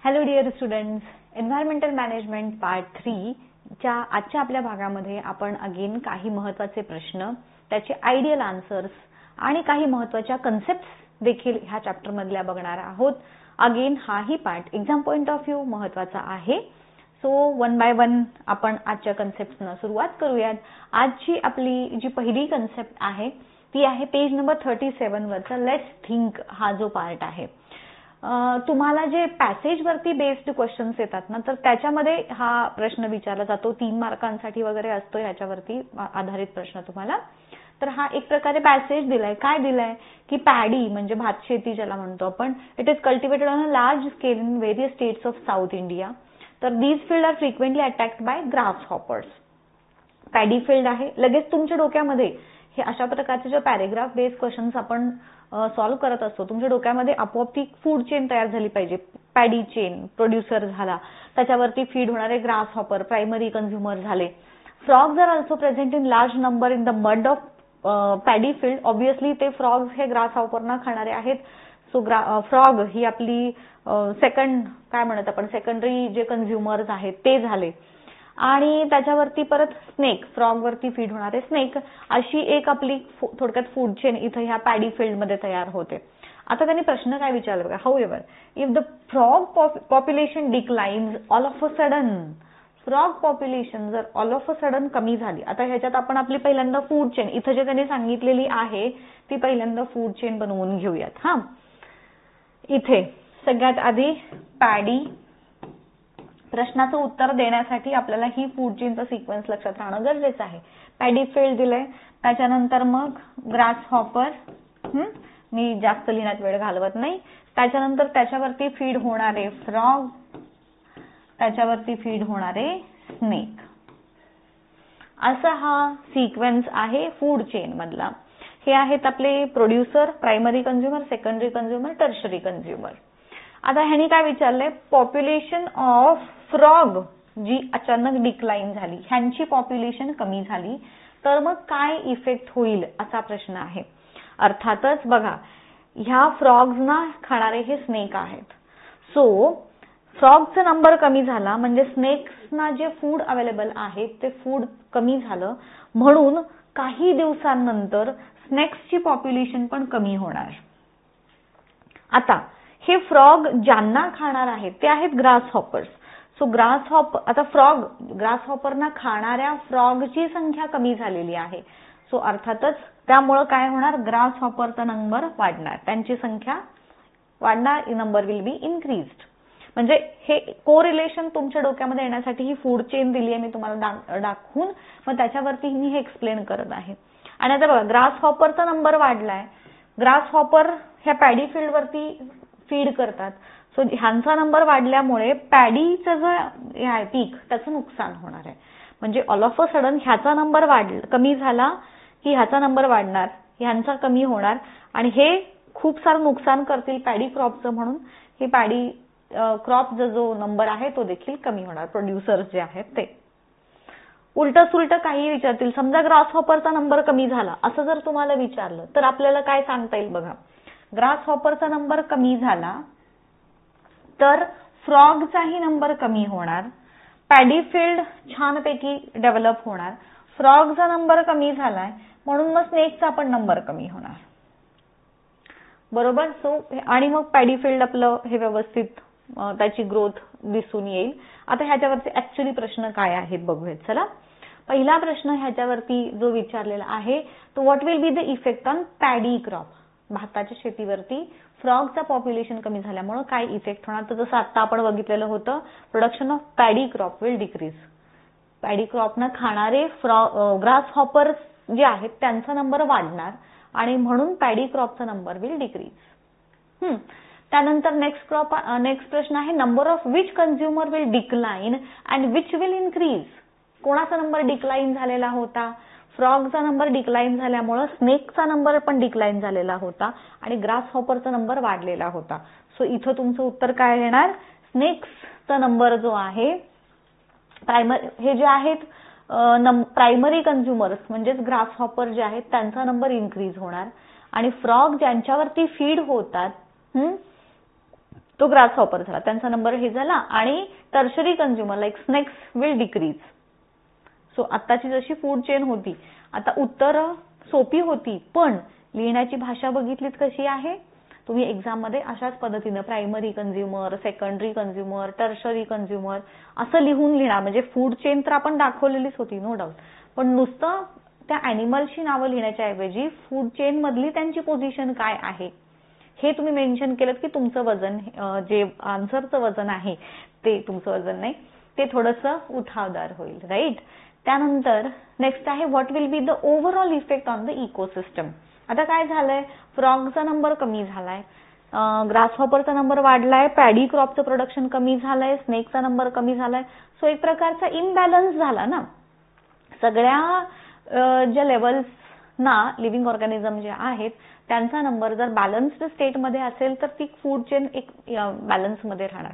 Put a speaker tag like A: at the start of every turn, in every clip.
A: Hello dear students, environmental management part 3 च्या आजच्या आपल्या भागामध्ये आपण अगेन काही महत्त्वाचे प्रश्न, त्याचे आयडियल आन्सर्स आणि काही महत्त्वाच्या कन्सेप्ट्स देखील ह्या चॅप्टर मधल्या बघणार आहोत. अगेन हाही part exam point of view महत्त्वाचा आहे. सो वन बाय वन आपण आजच्या कन्सेप्ट्सना सुरुवात करूयात. आजची आपली जी पहिली कन्सेप्ट आहे ती आहे पेज नंबर 37 वरचा लेट्स थिंक हा जो पार्ट आहे. तुम्हाला जे पॅसेज वरती बेस्ड क्वेश्चन्स येतात ना, तर त्याच्यामध्ये हा प्रश्न विचारला जातो. 3 मार्कांसाठी वगैरे असतो याच्यावरती आधारित प्रश्न तुम्हाला. तर हा एक प्रकारे पॅसेज दिलाय. काय दिलाय की पॅडी म्हणजे भात शेती ज्याला म्हणतो आपण, it is cultivated on a large scale in various states of south India. तर these field are frequently attacked by grasshoppers. Paddy field आहे. लगेच तुमच्या डोक्यामध्ये हे अशा प्रकारचे जे पॅरेग्राफ बेस्ड क्वेश्चन्स आपण सॉल्व्ह करत असतो, तुमच्या डोक्यामध्ये आपोआप ती फूड चेन तयार झाली पाहिजे. पॅडी चेन प्रोड्युसर झाला, त्याच्यावरती फीड होणारे ग्रास हॉपर प्रायमरी कंझ्युमर झाले. Frogs are also present in large number in the mud of paddy field. Obviously ते फ्रॉग्स हे ग्रास हॉपरना खाणारे आहेत. सो फ्रॉग ही आपली सेकंड काय म्हणत आपण सेकंडरी जे कंझ्युमर्स आहेत ते झाले. आणि त्याच्यावरती परत स्नेक, फ्रॉग वरती फीड होणारे स्नेक, अशी एक आपली थोडक्यात फूड चेन इथं ह्या पॅडी फील्ड मध्ये तयार होते. आता त्यांनी प्रश्न काय विचारला बघा. However if the frog population declines all of a sudden, frog population जर ऑल ऑफ अ सडन कमी झाली. आता ह्याच्यात आपण आपली पहिल्यांदा फूड चेन इथं जे त्यांनी सांगितलेली आहे ती पहिल्यांदा फूड चेन बनवून घेऊयात. हा, इथे सगळ्यात आधी पॅडी, प्रश्नाचं उत्तर देण्यासाठी आपल्याला ही फूड चेनचा सिक्वेन्स लक्षात राहणं गरजेचं आहे. पॅडी फील्ड दिलंय, त्याच्यानंतर मग ग्रास हॉपर, मी जास्त लिहिण्यात वेळ घालवत नाही. त्याच्यानंतर त्याच्यावरती फीड होणारे फ्रॉग, त्याच्यावरती फीड होणारे स्नेक, असा हा सिक्वेन्स आहे फूड चेन मधला. हे आहेत आपले producer, primary consumer, secondary consumer, tertiary consumer. आता ह्यांनी काय विचारलंय, पॉप्युलेशन ऑफ फ्रॉग जी अचानक डिक्लाइन झाली, ह्यांची पॉप्युलेशन कमी झाली तर मग काय इफेक्ट होईल असा प्रश्न आहे. अर्थातच बघा, ह्या फ्रॉग्सना खाणारे हे स्नेक आहेत. सो फ्रॉगचा नंबर कमी झाला म्हणजे स्नेक्सना जे फूड अवेलेबल आहे ते फूड कमी झालं, म्हणून काही दिवसांनंतर स्नेक्सची पॉप्युलेशन पण कमी होणार. आता हे फ्रॉग ज्यांना खाणार आहेत ते आहेत grass hoppers. So grass hopper, आता फ्रॉग ग्रास हॉपरना खाणाऱ्या फ्रॉगची संख्या कमी झालेली आहे. सो अर्थातच त्यामुळे काय होणार, ग्रास हॉपरचा नंबर वाढणार, त्यांची संख्या वाढणार, नंबर विल बी इन्क्रीज्ड. म्हणजे हे कोरिलेशन तुमच्या डोक्यामध्ये येण्यासाठी ही फूड चेन दिली आहे मी तुम्हाला दाखवून, मग त्याच्यावरती मी हे एक्सप्लेन करत आहे. आणि आता बघा, ग्रास हॉपरचा नंबर वाढलाय. ग्रास हॉपर ह्या पॅडी फील्ड वरती फीड करतात. सो ह्यांचा नंबर वाढल्यामुळे पॅडीचं जे आहे पीक त्याचं नुकसान होणार आहे. म्हणजे ऑल ऑफ अ सडन ह्याचा नंबर कमी झाला की ह्याचा नंबर वाढणार, ह्यांचा कमी होणार आणि हे खूप सारं नुकसान करतील पॅडी क्रॉपचं, म्हणून हे पॅडी क्रॉपचा जो नंबर आहे तो देखील कमी होणार, प्रोड्युसर्स जे आहेत ते. उलट सुलट काही विचारतील, समजा ग्रास हॉपरचा नंबर कमी झाला असं जर तुम्हाला विचारलं तर आपल्याला काय सांगता येईल बघा. ग्रास हॉपरचा नंबर कमी झाला तर फ्रॉगचाही नंबर कमी होणार, पॅडी फील्ड छानपैकी डेव्हलप होणार. फ्रॉगचा नंबर कमी झालाय म्हणून मग स्नेकचा पण नंबर कमी होणार, बरोबर. सो आणि मग पॅडी फील्ड आपलं हे व्यवस्थित त्याची ग्रोथ दिसून येईल. आता ह्याच्यावरती ऍक्च्युली प्रश्न काय आहेत बघूयात. चला, पहिला प्रश्न ह्याच्यावरती जो विचारलेला आहे तो what will be the effect on paddy crop, भाताच्या शेतीवरती फ्रॉगचा पॉप्युलेशन कमी झाल्यामुळे काय इफेक्ट होणार. तर जसं आता आपण बघितलेलं होतं, production of paddy crop will decrease. Paddy क्रॉपना खाणारे ग्रास हॉपर्स जे आहेत त्यांचा नंबर वाढणार आणि म्हणून पॅडी क्रॉपचा नंबर विल डिक्रीज. त्यानंतर नेक्स्ट प्रश्न आहे, number of which consumer will decline and which will increase. कोणाचा नंबर डिक्लाइन झालेला होता, फ्रॉगचा नंबर डिक्लाइन झाल्यामुळे स्नेकचा नंबर पण डिक्लाइन झालेला होता आणि ग्रास हॉपरचा नंबर वाढलेला होता. सो इथं तुमचं उत्तर काय येणार, स्नेक्सचा नंबर जो आहे, हे जे आहेत प्रायमरी कंझ्युमर्स म्हणजेच ग्रास हॉपर जे आहेत त्यांचा नंबर इन्क्रीज होणार आणि फ्रॉग ज्यांच्यावरती फीड होतात तो ग्रास हॉपर झाला, त्यांचा नंबर हे झाला. आणि tertiary consumer like snakes will decrease. So आताची जशी फूड चेन होती, आता उत्तरं सोपी होती, पण लिहिण्याची भाषा बघितलीत कशी आहे. तुम्ही एक्झाम मध्ये अशाच पद्धतीनं primary consumer, secondary consumer, tertiary consumer असं लिहून लिहिणार. म्हणजे फूड चेन तर आपण दाखवलेलीच होती नो डाऊट, पण नुसतं त्या अॅनिमल्सची नावं लिहिण्याच्या ऐवजी फूड चेन मधली त्यांची पोझिशन काय आहे हे तुम्ही मेन्शन केलं की तुमचं वजन, जे आन्सरचं वजन आहे ते तुमचं वजन नाही, ते थोडंसं उठावदार होईल. राईट. त्यानंतर नेक्स्ट आहे what will be the overall effect on the ecosystem. आता काय झालंय, फ्रॉगचा नंबर कमी झालाय, ग्रास हॉपरचा नंबर वाढलाय, पॅडी क्रॉपचं प्रोडक्शन कमी झालंय, स्नेकचा नंबर कमी झालाय. सो एक प्रकारचा इम्बॅलन्स झाला ना. सगळ्या ज्या लेवल्सना लिव्हिंग ऑर्गॅनिझम जे आहेत त्यांचा नंबर जर बॅलन्स्ड स्टेटमध्ये असेल तर ती फूड चेन एक बॅलन्समध्ये राहणार.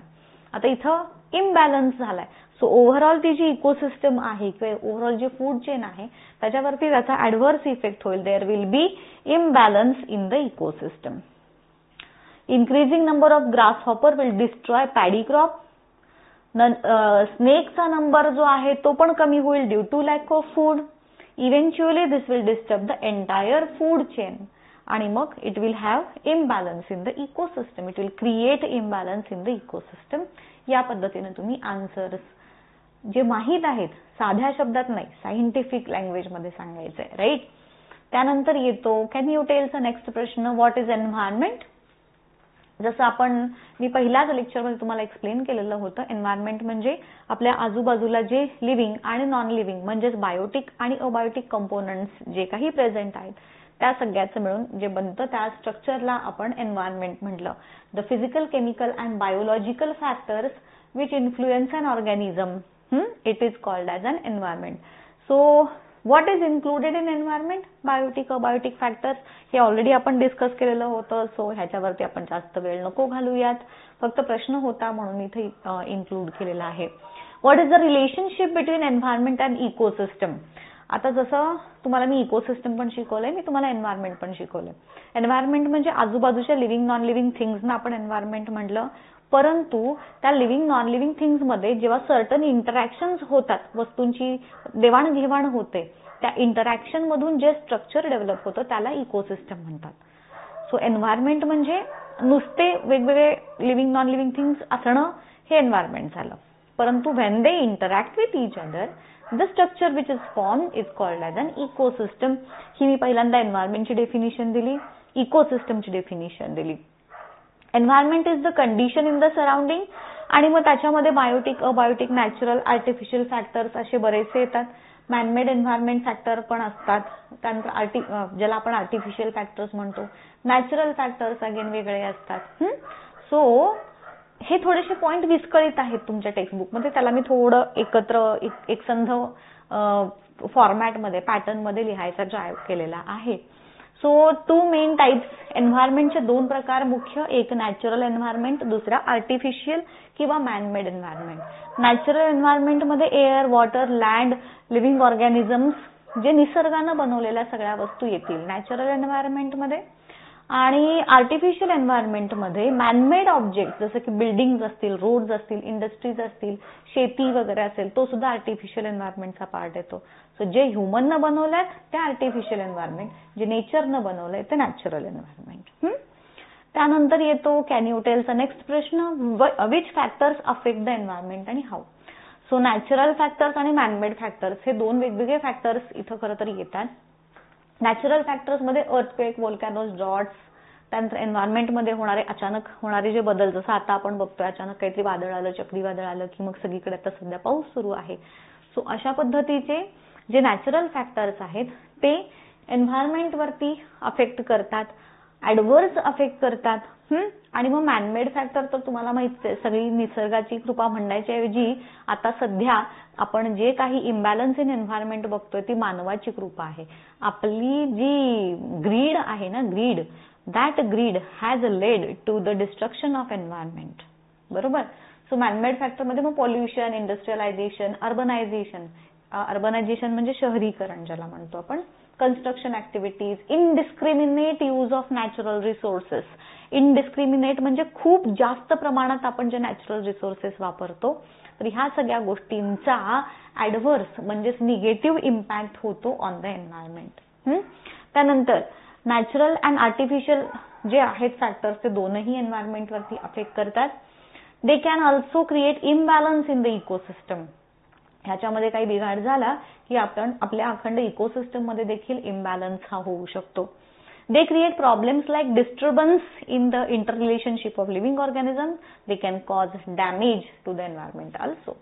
A: आता इथं इम्बॅलन्स झालाय. सो ओव्हरऑल ती जी इकोसिस्टम आहे किंवा ओव्हरऑल जी फूड चेन आहे त्याच्यावरती त्याचा ऍडव्हर्स इफेक्ट होईल. There will be imbalance in the ecosystem. Increasing number of grasshopper will destroy paddy crop. स्नेकचा नंबर जो आहे तो पण कमी होईल due to lack of food. Eventually this will disturb the entire food chain आणि मग it will have imbalance in the ecosystem. It will create imbalance in the ecosystem. या पद्धतीने तुम्ही आन्सर्स जे माहीत आहेत साध्या शब्दात नाही, सायंटिफिक लँग्वेजमध्ये सांगायचंय. राईट. त्यानंतर येतो कॅन यू टेलचा नेक्स्ट प्रश्न, व्हॉट इज एन्व्हायरमेंट. जसं मी पहिल्याच लेक्चरमध्ये तुम्हाला एक्सप्लेन केलेलं होतं, एन्व्हायरमेंट म्हणजे आपल्या आजूबाजूला जे लिव्हिंग आणि नॉन लिव्हिंग म्हणजेच बायोटिक आणि अबायोटिक कंपोनंट्स जे काही प्रेझेंट आहेत त्या सगळ्याचं मिळून जे बनतं त्या स्ट्रक्चरला आपण एन्व्हायरमेंट म्हटलं. The physical, chemical and biological factors which influence an organism, it is called as an environment. So what is included in environment, biotic, abiotic factors हे ऑलरेडी आपण डिस्कस केलेलं होतं. सो ह्याच्यावरती आपण जास्त वेळ नको घालूयात, फक्त प्रश्न होता म्हणून इथे इन्क्लूड केलेला आहे. What is the relationship between environment and ecosystem. आता जसं तुम्हाला मी इकोसिस्टम पण शिकवलंय, मी तुम्हाला एन्व्हायरमेंट पण शिकवलंय. एन्व्हायरमेंट म्हणजे आजूबाजूच्या लिव्हिंग नॉन लिव्हिंग थिंग्सना आपण एन्व्हायरमेंट म्हटलं, परंतु त्या लिव्हिंग नॉन लिव्हिंग थिंग्स मध्ये जेव्हा सर्टन इंटरॅक्शन्स होतात, वस्तूंची देवाणघेवाण होते, त्या इंटरॅक्शन मधून जे स्ट्रक्चर डेव्हलप होतं त्याला इकोसिस्टम म्हणतात. सो एन्व्हायरमेंट म्हणजे नुसते वेगवेगळे लिव्हिंग नॉन लिव्हिंग थिंग्स असणं हे एन्व्हायरमेंट झालं, परंतु when they interact with each other the structure which is form is called as an ecosystem. ही मी पहिल्यांदा एन्व्हायरमेंटची डेफिनिशन दिली, इकोसिस्टमची डेफिनिशन दिली. Environment is the condition in the surrounding आणि मग त्याच्यामध्ये biotic, abiotic, natural, artificial factors असे बरेचसे येतात. मॅनमेड एन्व्हायरमेंट फॅक्टर पण असतात, त्यानंतर ज्याला आपण आर्टिफिशियल फॅक्टर्स म्हणतो. नॅचरल फॅक्टर्स अगेन वेगळे असतात. सो हे थोडेसे पॉइंट विस्कळीत आहेत तुमच्या टेक्स्टबुकमध्ये, त्याला मी थोडं एकत्र एकसंध फॉर्मॅटमध्ये, पॅटर्नमध्ये लिहायचा ट्राय केलेला आहे. सो टू मेन टाइप्स, एन्व्हायरमेंटचे दोन प्रकार मुख्य, एक नॅचरल एन्व्हायरमेंट, दुसरा आर्टिफिशियल किंवा मॅनमेड एन्व्हायरमेंट. नॅचरल एन्व्हायरमेंटमध्ये air, water, land, living organisms जे निसर्गानं बनवलेल्या सगळ्या वस्तू येतील नॅचरल एन्व्हायरमेंटमध्ये. आणि आर्टिफिशियल एन्व्हायरमेंटमध्ये मॅनमेड ऑब्जेक्ट जसं की बिल्डिंग्स असतील, रोड्स असतील, इंडस्ट्रीज असतील, शेती वगैरे असेल, तो सुद्धा आर्टिफिशियल एन्व्हायरमेंटचा पार्ट येतो. सो जे ह्युमननं बनवल्यात ते आर्टिफिशियल एन्व्हायरमेंट, जे नेचरनं बनवलंय ते नॅचरल एन्व्हायरमेंट. त्यानंतर येतो कॅन यू टेलचा नेक्स्ट प्रश्न, which factors affect the environment आणि हाऊ. सो नॅचरल फॅक्टर्स आणि मॅनमेड फॅक्टर्स हे दोन वेगवेगळे फॅक्टर्स इथं खरं तर येतात. नॅचरल फॅक्टर्समध्ये अर्थक्वेक, व्होल्कॅनोज, ड्रॉट्स, त्यानंतर एन्व्हायरमेंटमध्ये अचानक होणारे जे बदल, जसं आता आपण बघतोय अचानक काहीतरी वादळ आलं, चक्रीवादळ आलं की मग सगळीकडे आता सध्या पाऊस सुरू आहे. सो अशा पद्धतीचे जे नॅचरल फॅक्टर्स आहेत ते एन्व्हायरमेंटवरती अफेक्ट करतात, ऍडव्हर्स अफेक्ट करतात. आणि मग मॅनमेड फॅक्टर तर तुम्हाला माहितीच आहे, सगळी निसर्गाची कृपा म्हणण्याच्या ऐवजी आता सध्या आपण जे काही इम्बॅलन्स इन एन्व्हायरमेंट बघतोय ती मानवाची कृपा आहे. आपली जी ग्रीड आहे ना, greed, that greed has led to the destruction of environment. बरोबर. सो मॅनमेड फॅक्टरमध्ये मग पॉल्युशन, इंडस्ट्रियलायझेशन, अर्बनायझेशन, अर्बनायझेशन म्हणजे शहरीकरण ज्याला म्हणतो आपण, construction activities, indiscriminate use of natural resources. Indiscriminate म्हणजे खूप जास्त प्रमाणात आपण जे नॅचरल रिसोर्सेस वापरतो, तर ह्या सगळ्या गोष्टींचा ऍडव्हर्स म्हणजेच निगेटिव्ह इम्पॅक्ट होतो ऑन द एन्व्हायरमेंट. त्यानंतर नॅचरल अँड आर्टिफिशियल जे आहेत फॅक्टर्स ते दोनही एन्व्हायरमेंट वरती अफेक्ट करतात. They can also create imbalance in the ecosystem. ह्याच्यामध्ये काही बिघाड झाला की आपण आपल्या अखंड इकोसिस्टम मध्ये देखील इम्बॅलन्स हा होऊ शकतो. They create problems like disturbance in the interrelationship of living organism. They can cause damage to the environment also.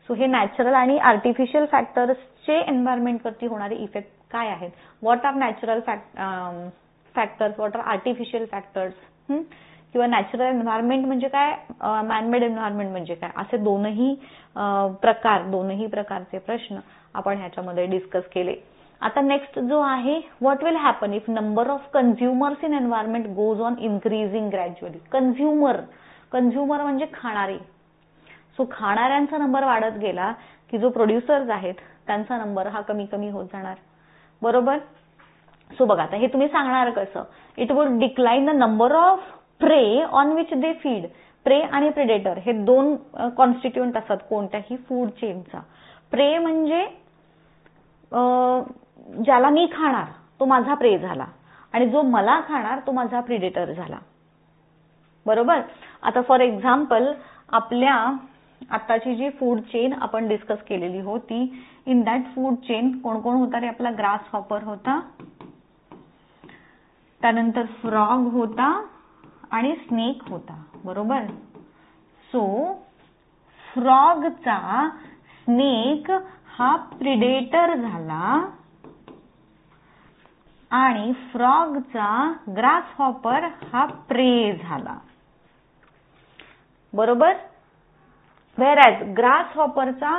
A: So हे नॅचरल आणि आर्टिफिशियल फॅक्टर्सचे एन्व्हायरमेंटवरती होणारे इफेक्ट काय आहेत? What are natural factors, what are artificial factors, किंवा natural environment म्हणजे काय, मॅनमेड एन्व्हायरमेंट म्हणजे काय, असे दोनही प्रकारचे प्रश्न आपण ह्याच्यामध्ये डिस्कस केले. आता नेक्स्ट जो आहे, what will happen if number of consumers in environment goes on increasing gradually. Consumer म्हणजे खाणारे. सो खाणाऱ्यांचा नंबर वाढत गेला की जो प्रोड्युसर्स आहेत त्यांचा नंबर हा कमी कमी होत जाणार. बरोबर. सो बघा आता हे तुम्ही सांगणार कसं? It would decline the number of prey on which they feed. प्रे आणि प्रेडेटर हे दोन कॉन्स्टिट्युएंट असतात कोणत्याही फूड चेनचा. प्रे म्हणजे ज्याला मी खाणार तो माझा प्रे झाला आणि जो मला खाणार तो माझा प्रिडेटर झाला. बरोबर. आता फॉर एक्झाम्पल आपल्या आताची जी फूड चेन आपण डिस्कस केलेली होती, इन दॅट फूड चेन कोण कोण होता रे? आपला ग्रास हॉपर होता, त्यानंतर फ्रॉग होता आणि स्नेक होता. बरोबर. सो फ्रॉगचा स्नेक हा प्रिडेटर झाला आणि फ्रॉगचा ग्रास हॉपर हा प्रे झाला. बरोबर. व्हेअरएज ग्रास हॉपरचा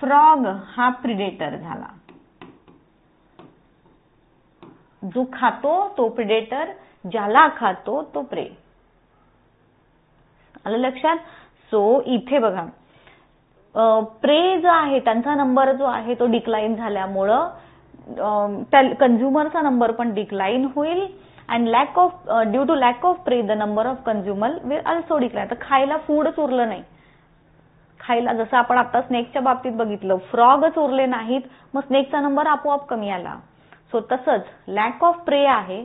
A: फ्रॉग हा प्रिडेटर झाला. जो खातो तो प्रिडेटर, ज्याला खातो तो प्रे. आलं लक्षात? सो इथे बघा प्रे जो आहे त्यांचा नंबर जो आहे तो डिक्लाइन झाल्यामुळं कन्झ्युमरचा नंबर पण डिक्लाइन होईल and due to lack of prey the number of consumer will also decline. तर खायला फूडच उरलं नाही. खायला जसं आपण आता स्नेकच्या बाबतीत बघितलं, फ्रॉगच उरले नाहीत मग स्नेकचा नंबर आपोआप कमी आला. सो तसंच लॅक ऑफ प्रे आहे,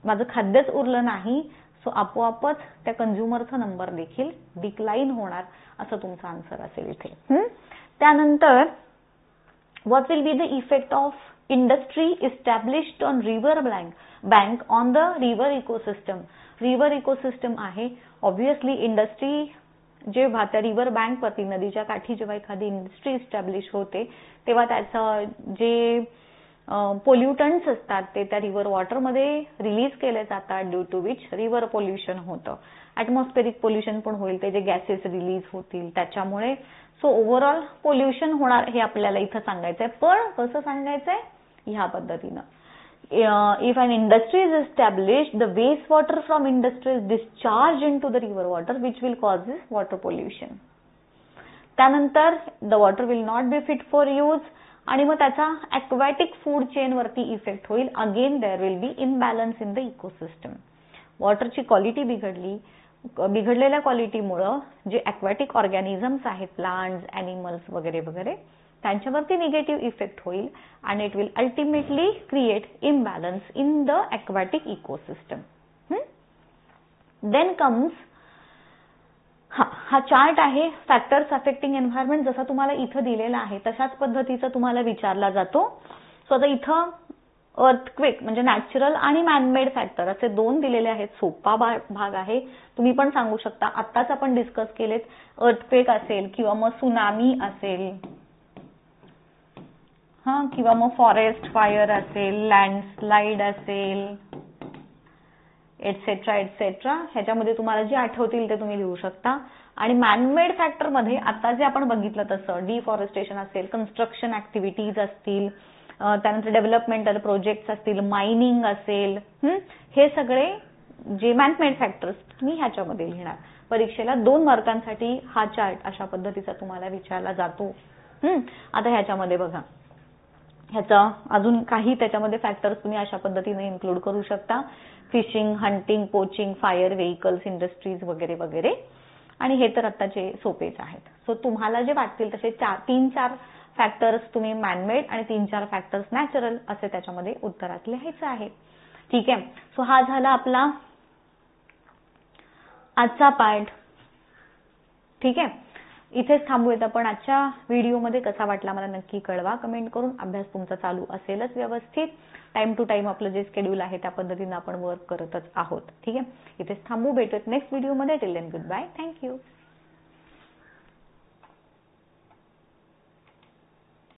A: माझं खाद्यच उरलं नाही, सो आपोआपच त्या कन्झ्युमरचा नंबर देखील डिक्लाइन होणार असं तुमचा आन्सर असेल इथे. त्यानंतर what will be the effect of industry established on river bank on the river ecosystem. River ecosystem आहे ऑब्व्हियसली इंडस्ट्री जेव्हा त्या रिव्हर बँक वरती नदीच्या काठी जेव्हा एखादी इंडस्ट्री इस्टॅब्लिश होते तेव्हा त्याचं जे पोल्युटंट्स असतात ते त्या रिव्हर वॉटरमध्ये रिलीज केले जातात, due to which river pollution होतं. ॲटमॉस्फेरिक पोल्युशन पण होईल, ते जे गॅसेस रिलीज होतील त्याच्यामुळे. सो ओव्हरऑल पोल्युशन होणार हे आपल्याला इथं सांगायचंय. पण कसं सांगायचंय? ह्या पद्धतीनं. If an industry is established, the wastewater from industry is discharged into the river water, which will cause this water pollution. त्यानंतर the water will not be fit for use आणि मग त्याचा aquatic food chain वरती effect होईल. Again there will be imbalance in the ecosystem. वॉटरची quality बिघडली, बिघडलेल्या क्वालिटीमुळं जे aquatic ऑर्गॅनिझम्स आहेत, प्लांट्स, ॲनिमल्स वगैरे वगैरे, त्यांच्यावरती निगेटिव्ह इफेक्ट होईल आणि it will ultimately create imbalance in the aquatic ecosystem. Then comes हा चार्ट आहे फॅक्टर्स अफेक्टिंग एन्व्हायरमेंट. जसा तुम्हाला इथं दिलेला आहे तशाच पद्धतीचा तुम्हाला विचारला जातो. सो आता इथं अर्थक्वेक म्हणजे नॅचरल आणि मॅनमेड फॅक्टर असे दोन दिलेले आहेत. सोपा भाग आहे, तुम्ही पण सांगू शकता. आत्ताच आपण डिस्कस केलेत. अर्थक्वेक असेल किंवा मग सुनामी असेल, किंवा मग फॉरेस्ट फायर असेल, लँडस्लाइड असेल, एटसेट्रा एटसेट्रा. ह्याच्यामध्ये तुम्हाला जे आठवतील ते तुम्ही लिहू शकता. आणि मॅनमेड फॅक्टर मध्ये आता जे आपण बघितलं तसं डिफॉरेस्टेशन असेल, कन्स्ट्रक्शन ऍक्टिव्हिटीज असतील, त्यानंतर डेव्हलपमेंटल प्रोजेक्ट्स असतील, मायनिंग असेल, हे सगळे जे मॅनमेड फॅक्टर्स तुम्ही ह्याच्यामध्ये लिहिणार. परीक्षेला 2 मार्कांसाठी हा चार्ट अशा पद्धतीचा तुम्हाला विचारला जातो. आता ह्याच्यामध्ये बघा, ह्याचा अजून काही त्याच्यामध्ये फॅक्टर्स तुम्ही अशा पद्धतीने इन्क्लूड करू शकता. Fishing, hunting, poaching, fire, vehicles, industries वगैरे वगैरे. आणि हे तर आत्ताचे सोपेच आहेत. सो तुम्हाला जे वाटतील तसे 3-4 फॅक्टर्स तुम्ही मॅनमेड आणि 3-4 फॅक्टर्स नॅचरल असे त्याच्यामध्ये उत्तरात लिहायचं आहे. ठीक आहे. सो हा झाला आपला आजचा पार्ट. ठीक आहे. इथेच थांबूयात आपण आजच्या व्हिडिओमध्ये. कसा वाटला मला नक्की कळवा कमेंट करून. अभ्यास तुमचा चालू असेलच व्यवस्थित. टाइम टू टाइम आपलं जे शेड्यूल आहे त्या पद्धतीने आपण वर्क करतच आहोत. ठीक आहे. इथेच थांबू. भेटूयात नेक्स्ट व्हिडिओमध्ये. Till then goodbye. Thank you.